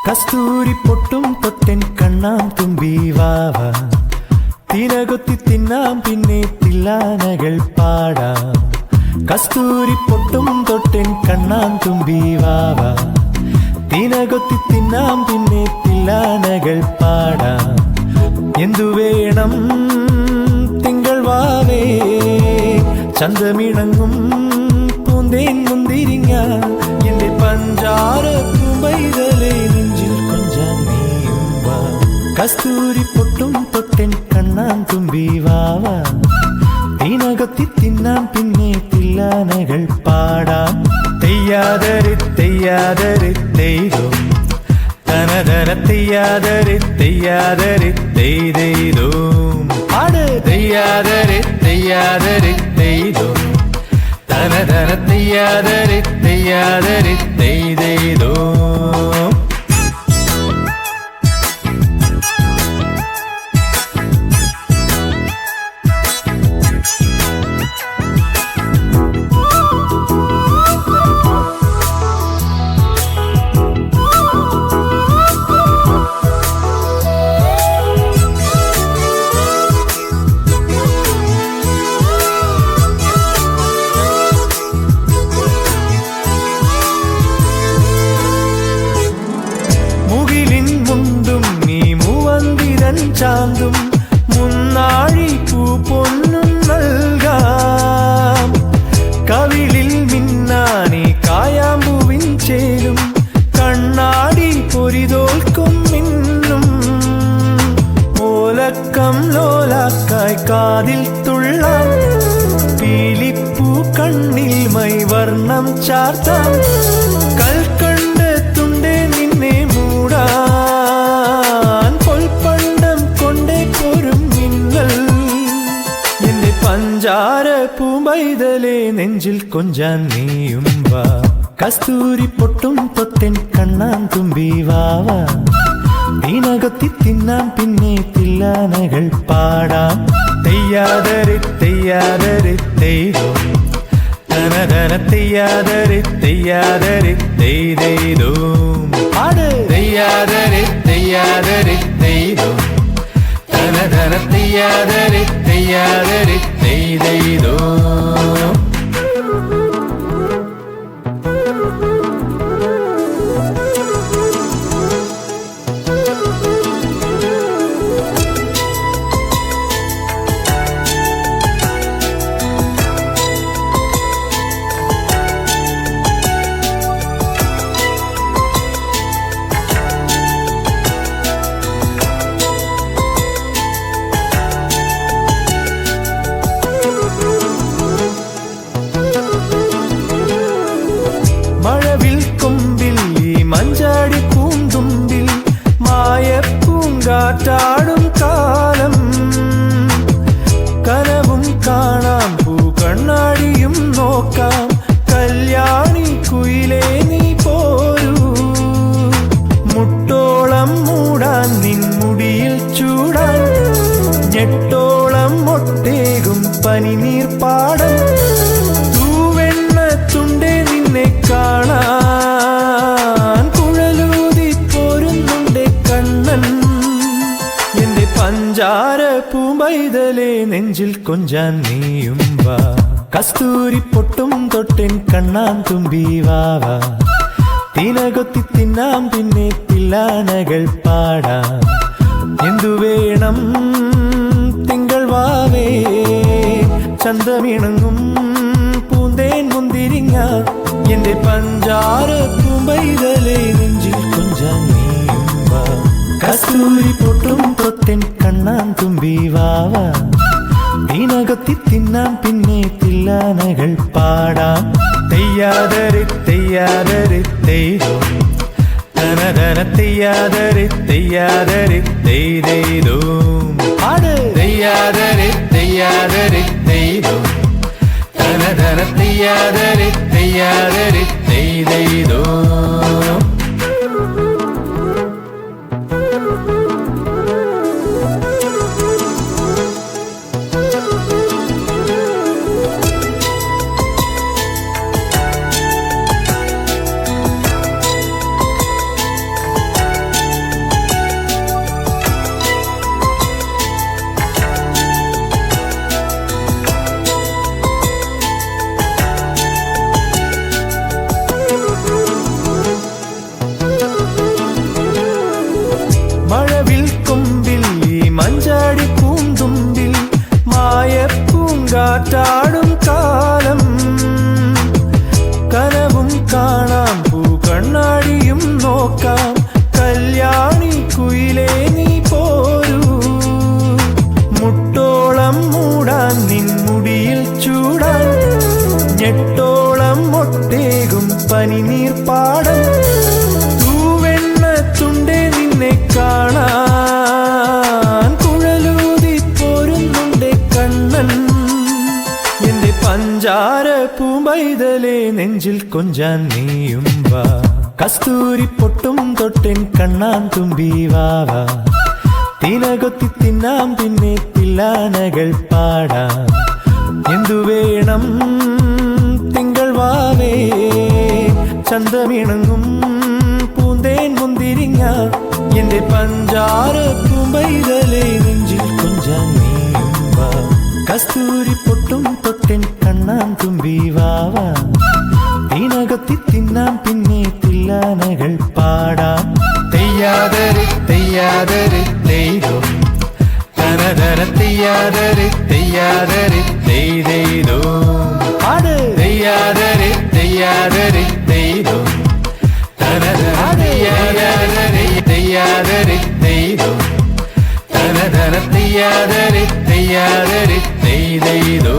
കസ്തൂരി പൊട്ടും തൊട്ടൻ കണ്ണാം തുമ്പി വാവാ, തിനകൊത്തി തിന്നാം പിന്നെ തില്ലാനകൾ പാടാം. കസ്തൂരി പൊട്ടും തൊട്ടൻ കണ്ണാം തുമ്പി വാവാ, തിനകൊത്തി തിന്നാം പിന്നെ തില്ലാനകൾ പാടാം. എന്തു വേണം തിങ്കൾ വാവേ, ചന്തമിണങ്ങും പൂന്തേൻ മുന്തിരിങ്ങ, എന്റെ പഞ്ചാര പൂമ്പൈതലേ നെഞ്ചിൽ കൊഞ്ചാൻ നീയും വാ. കസ്തൂരി പൊട്ടും തൊട്ടൻ കണ്ണാൻ തുമ്പി വാവാ, തിനകൊത്തി തിന്നാം പിന്നെ തില്ലാനകൾ പാടാം. തെയ്യാതരെ തെയ്യാതരെ തെയ്തോ തനതന തെയ്യാതരെ തെയ്യാതരെ തെയ്തോ പാട്. തെയ്യാതരെ തെയ്യാതരെ തെയ്തോ തനതന തെയ്യാതരെ തെയ്യാതരെ തെയ്തോ. ചാന്തും മുന്നാഴി പൂ പൊന്നും നൽകാം. കവിളിൽ മിന്നാനി കായാമ്പൂവിൻ ചേലും കണ്ണാടി പൊരിതോൽക്കും മിന്നും. ഓലക്കം ലോലാക്കായി കാതിൽ തുള്ളാം, പീലിപ്പൂ കണ്ണിൽ മൈവർണം ചാർത്താം. കൽക്കണ്ട് തുണ്ടേ നിന്നെ മൂടാൻ, പൊൽപ്പണ്ടം കൊണ്ടേ പോരും മിന്നൽ. എന്റെ പഞ്ചാര പൂമ്പൈതലേ നെഞ്ചിൽ കൊഞ്ചാൻ നീയും വാ. കസ്തൂരി പൊട്ടും തൊട്ടൻ കണ്ണാൻ തുമ്പി വാവാ, തിനകൊത്തി തിന്നാം പിന്നെ തില്ലാനകൾ പാടാം. തെയ്യാതരെ തെയ്യാതരെ തെയ്തോ തനതന തെയ്യാതരെ തെയ്യാതരെ തെയ്തോ പാട്. തെയ്യാതരെ തെയ്യാതരെ തെയ്തോ തനതന തെയ്യാതരെ തെയ്യാതരെ തെയ്തോ. മഴവിൽ കൊമ്പിൽ ഈ മഞ്ചാടി പൂന്തുമ്പിൽ മായപ്പൂങ്കാറ്റാടും കാലം. കനവും കാണാം പൂ കണ്ണാടിയും നോക്കാം, കല്യാണി കുയിലേ നീ പോരൂ. മുട്ടോളം മൂടാൻ നിൻമുടിയിൽ ചൂടാൻ, ഞെട്ടോളം ഒട്ടേകും പനിനീർ പാടം. തൂവെണ്ണത്തുണ്ടേ നിന്നെ കാണാൻ, കുഴലൂതി പോരുന്നുണ്ടേ കണ്ണൻ. എന്റെ പഞ്ചാര പൂമ്പൈതലേ നെഞ്ചിൽ കൊഞ്ചാൻ നീയും വാ. കസ്തൂരി പൊട്ടും തൊട്ടൻ കണ്ണാൻ തുമ്പി വാവാ, തിനകൊത്തി തിന്നാം പിന്നെ തില്ലാനകൾ പാടാം. എന്തു വേണം തിങ്കൾ വാവേ, ചന്തമിണങ്ങും പൂന്തേൻ മുന്തിരിങ്ങ, എന്റെ പഞ്ചാര പൂമ്പൈതലേ നെഞ്ചിൽ കൊഞ്ചാൻ നീയും വാ. കസ്തൂരി പൊട്ടും തൊട്ടൻ കണ്ണാൻ തുമ്പി വാവാ, തിനകൊത്തി തിന്നാം പിന്നെ തില്ലാനകൾ പാടാം. തെയ്യാതരെ തെയ്യാതരെ തെയ്തോ തനതന തെയ്യാതരെ തെയ്യാതരെ തെയ്തോ പാട്. തെയ്യാതരെ തെയ്യാതരെ തെയ്തോ തനതന തെയ്യാതരെ തെയ്യാതരെ തെയ്തോ. പനി നീർപ്പാടം തൂവെണ്ണ തുണ്ടേ നിന്നെ കാണാൻ കുഴലൂതി പോരുന്നുണ്ടേ കണ്ണൻ എന്റെ പഞ്ചാര പൂമ്പൈതലേ നെഞ്ചിൽ കൊഞ്ചാൻ നീയും വാ കസ്തൂരി പൊട്ടും തൊട്ടൻ കണ്ണാൻ തുമ്പി വാവാ തിനകൊത്തി തിന്നാം പിന്നെ തില്ലാനകൾ പാടാം എന്തു വേണം തിങ്കൾ വാവേ ചന്തമിണങ്ങും പൂന്തേൻ മുന്തിരിങ്ങ എന്റെ പഞ്ചാര പൂമ്പൈതലേ നെഞ്ചിൽ കൊഞ്ചാൻ നീയും വാ കസ്തൂരി പൊട്ടും തൊട്ടൻ കണ്ണാൻ തുമ്പി വാവാ തിനകൊത്തി തിന്നാം പിന്നെ തില്ലാനകൾ പാടാം തെയ്യാതരെ തെയ്യാതരെ തെയ്തോ തനതന തെയ്യാതരെ തെയ്യാതരെ തെയ്തോ പാട് തെയ്യാതരെ തെയ്യാതരെ തെയ്തോ തനതന തെയ്യാതരെ തെയ്യാതരെ തെയ്തോ തനതന തെയ്യാതരെ തെയ്യാതരെ തെയ്തോ